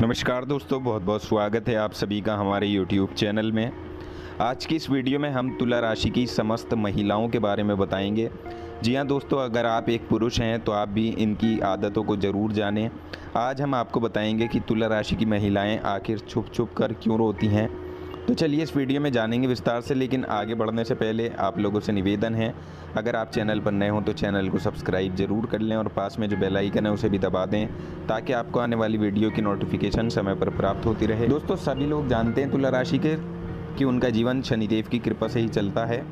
नमस्कार दोस्तों, बहुत बहुत स्वागत है आप सभी का हमारे YouTube चैनल में। आज की इस वीडियो में हम तुला राशि की समस्त महिलाओं के बारे में बताएंगे। जी हाँ दोस्तों, अगर आप एक पुरुष हैं तो आप भी इनकी आदतों को ज़रूर जानें। आज हम आपको बताएंगे कि तुला राशि की महिलाएं आखिर छुप छुप कर क्यों रोती हैं। तो चलिए इस वीडियो में जानेंगे विस्तार से, लेकिन आगे बढ़ने से पहले आप लोगों से निवेदन है, अगर आप चैनल पर नए हों तो चैनल को सब्सक्राइब जरूर कर लें और पास में जो बेल आइकन है उसे भी दबा दें, ताकि आपको आने वाली वीडियो की नोटिफिकेशन समय पर प्राप्त होती रहे। दोस्तों, सभी लोग जानते हैं तुला राशि के कि उनका जीवन शनिदेव की कृपा से ही चलता है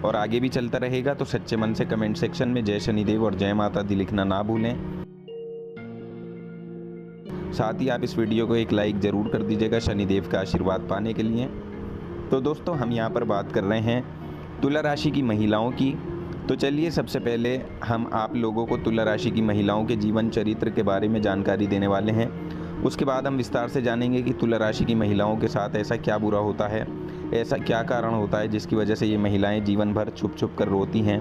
और आगे भी चलता रहेगा। तो सच्चे मन से कमेंट सेक्शन में जय शनिदेव और जय माता दी लिखना ना भूलें। साथ ही आप इस वीडियो को एक लाइक ज़रूर कर दीजिएगा शनिदेव का आशीर्वाद पाने के लिए। तो दोस्तों, हम यहाँ पर बात कर रहे हैं तुला राशि की महिलाओं की। तो चलिए सबसे पहले हम आप लोगों को तुला राशि की महिलाओं के जीवन चरित्र के बारे में जानकारी देने वाले हैं। उसके बाद हम विस्तार से जानेंगे कि तुला राशि की महिलाओं के साथ ऐसा क्या बुरा होता है, ऐसा क्या कारण होता है जिसकी वजह से ये महिलाएँ जीवन भर छुप छुप कर रोती हैं।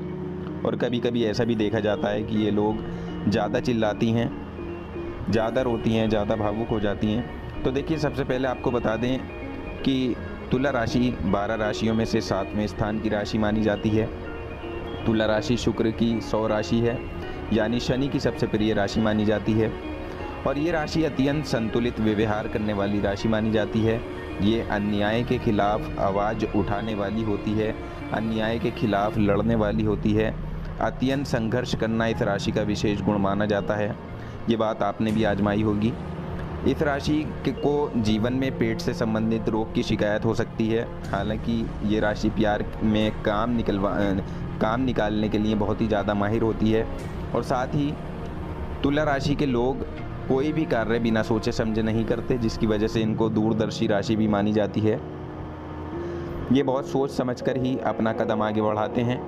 और कभी कभी ऐसा भी देखा जाता है कि ये लोग ज़्यादा चिल्लाती हैं, ज़्यादा रोती हैं, ज़्यादा भावुक हो जाती हैं। तो देखिए, सबसे पहले आपको बता दें कि तुला राशि 12 राशियों में से 7वें स्थान की राशि मानी जाती है। तुला राशि शुक्र की 100 राशि है, यानी शनि की सबसे प्रिय राशि मानी जाती है। और ये राशि अत्यंत संतुलित व्यवहार करने वाली राशि मानी जाती है। ये अन्याय के खिलाफ आवाज़ उठाने वाली होती है, अन्याय के खिलाफ लड़ने वाली होती है। अत्यंत संघर्ष करना इस राशि का विशेष गुण माना जाता है। ये बात आपने भी आजमाई होगी। इस राशि को जीवन में पेट से संबंधित रोग की शिकायत हो सकती है। हालांकि ये राशि प्यार में काम निकालने के लिए बहुत ही ज़्यादा माहिर होती है। और साथ ही तुला राशि के लोग कोई भी कार्य बिना सोचे समझे नहीं करते, जिसकी वजह से इनको दूरदर्शी राशि भी मानी जाती है। ये बहुत सोच समझकर ही अपना कदम आगे बढ़ाते हैं।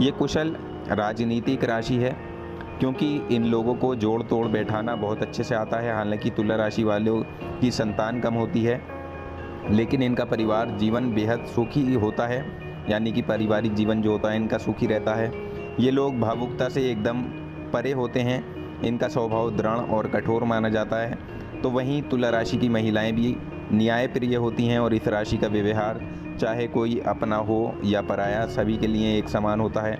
ये कुशल राजनीतिक राशि है, क्योंकि इन लोगों को जोड़ तोड़ बैठाना बहुत अच्छे से आता है। हालांकि तुला राशि वालों की संतान कम होती है, लेकिन इनका परिवार जीवन बेहद सुखी होता है, यानी कि पारिवारिक जीवन जो होता है इनका सुखी रहता है। ये लोग भावुकता से एकदम परे होते हैं। इनका स्वभाव दृढ़ और कठोर माना जाता है। तो वहीं तुला राशि की महिलाएं भी न्याय प्रिय होती हैं और इस राशि का व्यवहार चाहे कोई अपना हो या पराया, सभी के लिए एक समान होता है।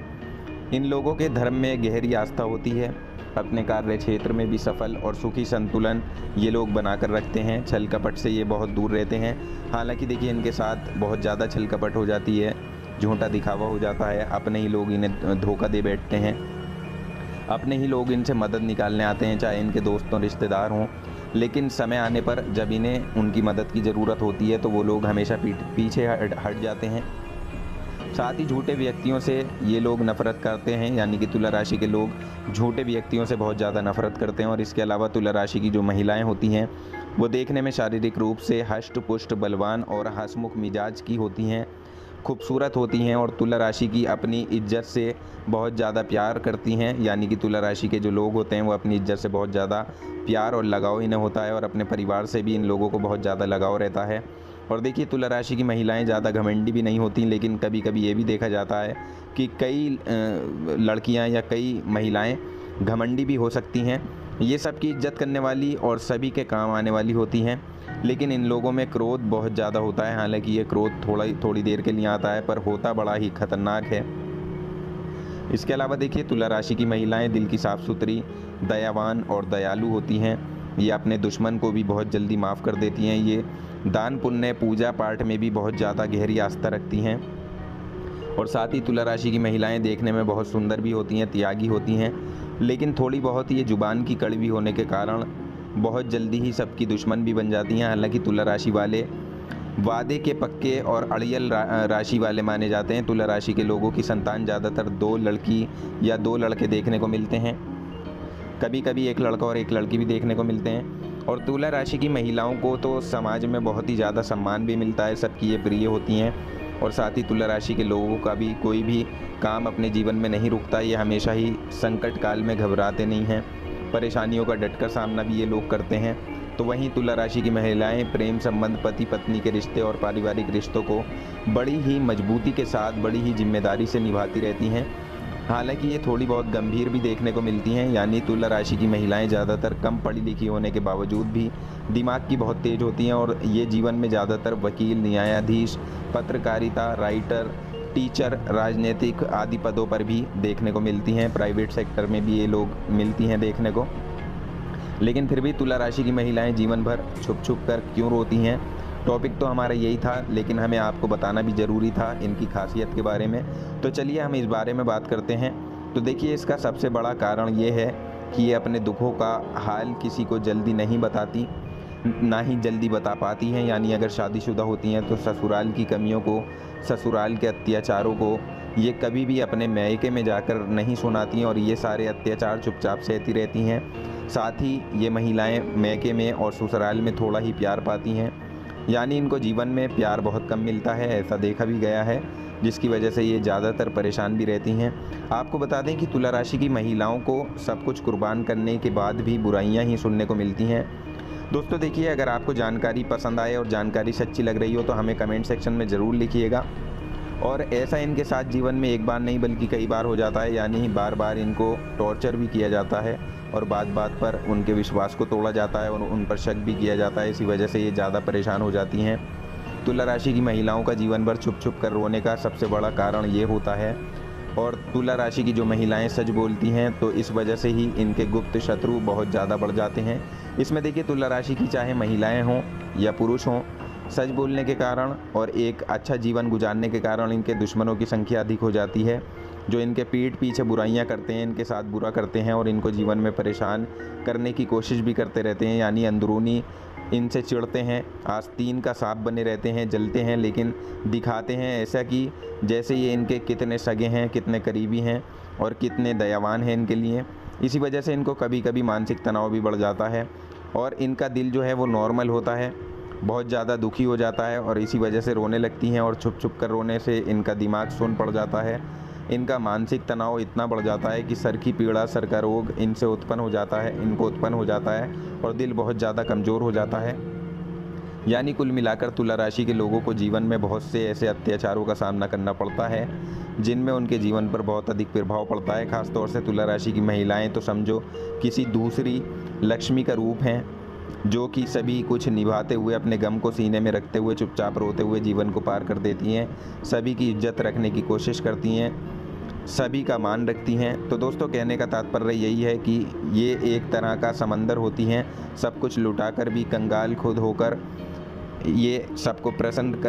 इन लोगों के धर्म में गहरी आस्था होती है। अपने कार्य क्षेत्र में भी सफल और सुखी संतुलन ये लोग बनाकर रखते हैं। छल कपट से ये बहुत दूर रहते हैं। हालांकि देखिए, इनके साथ बहुत ज़्यादा छल कपट हो जाती है, झूठा दिखावा हो जाता है। अपने ही लोग इन्हें धोखा दे बैठते हैं, अपने ही लोग इनसे मदद निकालने आते हैं, चाहे इनके दोस्त और रिश्तेदार हों। लेकिन समय आने पर जब इन्हें उनकी मदद की ज़रूरत होती है तो वो लोग हमेशा पीछे हट जाते हैं। साथ ही झूठे व्यक्तियों से ये लोग नफरत करते हैं, यानी कि तुला राशि के लोग झूठे व्यक्तियों से बहुत ज़्यादा नफरत करते हैं। और इसके अलावा तुला राशि की जो महिलाएं होती हैं वो देखने में शारीरिक रूप से हष्ट पुष्ट, बलवान और हंसमुख मिजाज की होती हैं, खूबसूरत होती हैं और तुला राशि की अपनी इज्जत से बहुत ज़्यादा प्यार करती हैं। यानी कि तुला राशि के जो लोग होते हैं वो अपनी इज्जत से बहुत ज़्यादा प्यार और लगाव इन्हें होता है, और अपने परिवार से भी इन लोगों को बहुत ज़्यादा लगाव रहता है। और देखिए, तुला राशि की महिलाएं ज़्यादा घमंडी भी नहीं होती, लेकिन कभी कभी ये भी देखा जाता है कि कई लड़कियां या कई महिलाएं घमंडी भी हो सकती हैं। ये सबकी इज्जत करने वाली और सभी के काम आने वाली होती हैं, लेकिन इन लोगों में क्रोध बहुत ज़्यादा होता है। हालांकि ये क्रोध थोड़ी देर के लिए आता है, पर होता बड़ा ही खतरनाक है। इसके अलावा देखिए, तुला राशि की महिलाएं दिल की साफ़ सुथरी, दयावान और दयालु होती हैं। ये अपने दुश्मन को भी बहुत जल्दी माफ़ कर देती हैं। ये दान पुण्य, पूजा पाठ में भी बहुत ज़्यादा गहरी आस्था रखती हैं। और साथ ही तुला राशि की महिलाएं देखने में बहुत सुंदर भी होती हैं, त्यागी होती हैं, लेकिन थोड़ी बहुत ये जुबान की कड़वी होने के कारण बहुत जल्दी ही सबकी दुश्मन भी बन जाती हैं। हालांकि तुला राशि वाले वादे के पक्के और अड़ियल राशि वाले माने जाते हैं। तुला राशि के लोगों की संतान ज़्यादातर 2 लड़की या 2 लड़के देखने को मिलते हैं, कभी कभी 1 लड़का और 1 लड़की भी देखने को मिलते हैं। और तुला राशि की महिलाओं को तो समाज में बहुत ही ज़्यादा सम्मान भी मिलता है, सबकी ये प्रिय होती हैं। और साथ ही तुला राशि के लोगों का भी कोई भी काम अपने जीवन में नहीं रुकता। ये हमेशा ही संकट काल में घबराते नहीं हैं, परेशानियों का डटकर सामना भी ये लोग करते हैं। तो वहीं तुला राशि की महिलाएं प्रेम संबंध, पति पत्नी के रिश्ते और पारिवारिक रिश्तों को बड़ी ही मजबूती के साथ, बड़ी ही जिम्मेदारी से निभाती रहती हैं। हालांकि ये थोड़ी बहुत गंभीर भी देखने को मिलती हैं, यानी तुला राशि की महिलाएं ज़्यादातर कम पढ़ी लिखी होने के बावजूद भी दिमाग की बहुत तेज होती हैं और ये जीवन में ज़्यादातर वकील, न्यायाधीश, पत्रकारिता, राइटर, टीचर, राजनीतिक आदि पदों पर भी देखने को मिलती हैं। प्राइवेट सेक्टर में भी ये लोग मिलती हैं देखने को। लेकिन फिर भी तुला राशि की महिलाएं जीवन भर छुप छुप कर क्यों रोती हैं? टॉपिक तो हमारा यही था, लेकिन हमें आपको बताना भी ज़रूरी था इनकी खासियत के बारे में। तो चलिए हम इस बारे में बात करते हैं। तो देखिए, इसका सबसे बड़ा कारण ये है कि ये अपने दुखों का हाल किसी को जल्दी नहीं बताती, ना ही जल्दी बता पाती हैं। यानी अगर शादीशुदा होती हैं तो ससुराल की कमियों को, ससुराल के अत्याचारों को ये कभी भी अपने मैके में जाकर नहीं सुनाती हैं और ये सारे अत्याचार चुपचाप सहती रहती हैं। साथ ही ये महिलाएं मैके में और ससुराल में थोड़ा ही प्यार पाती हैं, यानी इनको जीवन में प्यार बहुत कम मिलता है, ऐसा देखा भी गया है, जिसकी वजह से ये ज़्यादातर परेशान भी रहती हैं। आपको बता दें कि तुला राशि की महिलाओं को सब कुछ कुर्बान करने के बाद भी बुराइयां ही सुनने को मिलती हैं। दोस्तों देखिए, अगर आपको जानकारी पसंद आए और जानकारी सच्ची लग रही हो तो हमें कमेंट सेक्शन में ज़रूर लिखिएगा। और ऐसा इनके साथ जीवन में एक बार नहीं बल्कि कई बार हो जाता है, यानी बार बार इनको टॉर्चर भी किया जाता है और बात बात पर उनके विश्वास को तोड़ा जाता है और उन पर शक भी किया जाता है। इसी वजह से ये ज़्यादा परेशान हो जाती हैं। तुला राशि की महिलाओं का जीवन भर छुप छुप कर रोने का सबसे बड़ा कारण ये होता है। और तुला राशि की जो महिलाएं सच बोलती हैं तो इस वजह से ही इनके गुप्त शत्रु बहुत ज़्यादा बढ़ जाते हैं। इसमें देखिए, तुला राशि की चाहे महिलाएं हों या पुरुष हों, सच बोलने के कारण और एक अच्छा जीवन गुजारने के कारण इनके दुश्मनों की संख्या अधिक हो जाती है, जो इनके पीठ पीछे बुराइयां करते हैं, इनके साथ बुरा करते हैं और इनको जीवन में परेशान करने की कोशिश भी करते रहते हैं। यानी अंदरूनी इनसे चिढ़ते हैं, आस्तीन का सांप बने रहते हैं, जलते हैं, लेकिन दिखाते हैं ऐसा कि जैसे ये इनके कितने सगे हैं, कितने करीबी हैं और कितने दयावान हैं इनके लिए। इसी वजह से इनको कभी कभी मानसिक तनाव भी बढ़ जाता है और इनका दिल जो है वो नॉर्मल होता है, बहुत ज़्यादा दुखी हो जाता है और इसी वजह से रोने लगती हैं। और छुप छुप कर रोने से इनका दिमाग सुन्न पड़ जाता है, इनका मानसिक तनाव इतना बढ़ जाता है कि सर की पीड़ा, सर का रोग इनको उत्पन्न हो जाता है और दिल बहुत ज़्यादा कमज़ोर हो जाता है। यानी कुल मिलाकर तुला राशि के लोगों को जीवन में बहुत से ऐसे अत्याचारों का सामना करना पड़ता है जिनमें उनके जीवन पर बहुत अधिक प्रभाव पड़ता है। खासतौर से तुला राशि की महिलाएं तो समझो किसी दूसरी लक्ष्मी का रूप हैं, जो कि सभी कुछ निभाते हुए, अपने गम को सीने में रखते हुए, चुपचाप रोते हुए जीवन को पार कर देती हैं। सभी की इज्जत रखने की कोशिश करती हैं, सभी का मान रखती हैं। तो दोस्तों, कहने का तात्पर्य यही है कि ये एक तरह का समंदर होती हैं, सब कुछ लुटाकर भी कंगाल खुद होकर ये सबको प्रसन्न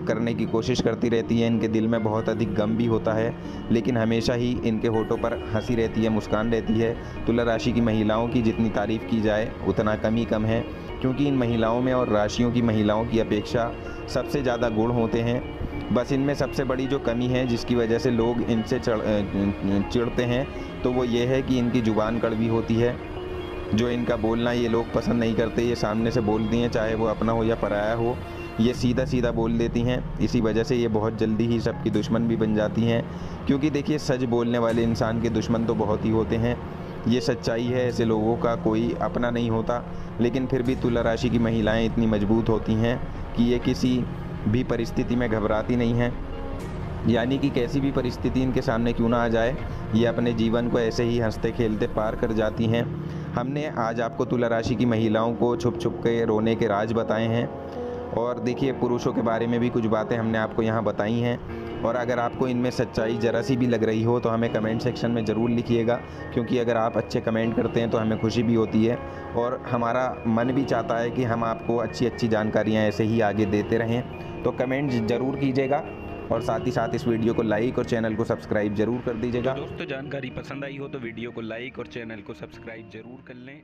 करने की कोशिश करती रहती है। इनके दिल में बहुत अधिक गम भी होता है, लेकिन हमेशा ही इनके होठों पर हंसी रहती है, मुस्कान रहती है। तुला राशि की महिलाओं की जितनी तारीफ़ की जाए उतना कम ही कम है, क्योंकि इन महिलाओं में और राशियों की महिलाओं की अपेक्षा सबसे ज़्यादा गुण होते हैं। बस इनमें सबसे बड़ी जो कमी है जिसकी वजह से लोग इनसे चिढ़ते हैं, तो वो ये है कि इनकी ज़ुबान कड़वी होती है। जो इनका बोलना ये लोग पसंद नहीं करते, ये सामने से बोलती हैं, चाहे वो अपना हो या पराया हो, ये सीधा सीधा बोल देती हैं। इसी वजह से ये बहुत जल्दी ही सबकी दुश्मन भी बन जाती हैं, क्योंकि देखिए, सच बोलने वाले इंसान के दुश्मन तो बहुत ही होते हैं, ये सच्चाई है, ऐसे लोगों का कोई अपना नहीं होता। लेकिन फिर भी तुला राशि की महिलाएं इतनी मजबूत होती हैं कि ये किसी भी परिस्थिति में घबराती नहीं हैं। यानी कि कैसी भी परिस्थिति इनके सामने क्यों ना आ जाए, ये अपने जीवन को ऐसे ही हंसते खेलते पार कर जाती हैं। हमने आज आपको तुला राशि की महिलाओं को छुप छुप के रोने के राज बताए हैं और देखिए, पुरुषों के बारे में भी कुछ बातें हमने आपको यहाँ बताई हैं। और अगर आपको इनमें सच्चाई ज़रा सी भी लग रही हो तो हमें कमेंट सेक्शन में ज़रूर लिखिएगा, क्योंकि अगर आप अच्छे कमेंट करते हैं तो हमें खुशी भी होती है और हमारा मन भी चाहता है कि हम आपको अच्छी अच्छी जानकारियाँ ऐसे ही आगे देते रहें। तो कमेंट ज़रूर कीजिएगा और साथ ही साथ इस वीडियो को लाइक और चैनल को सब्सक्राइब जरूर कर दीजिएगा। दोस्तों, जानकारी पसंद आई हो तो वीडियो को लाइक और चैनल को सब्सक्राइब जरूर कर लें।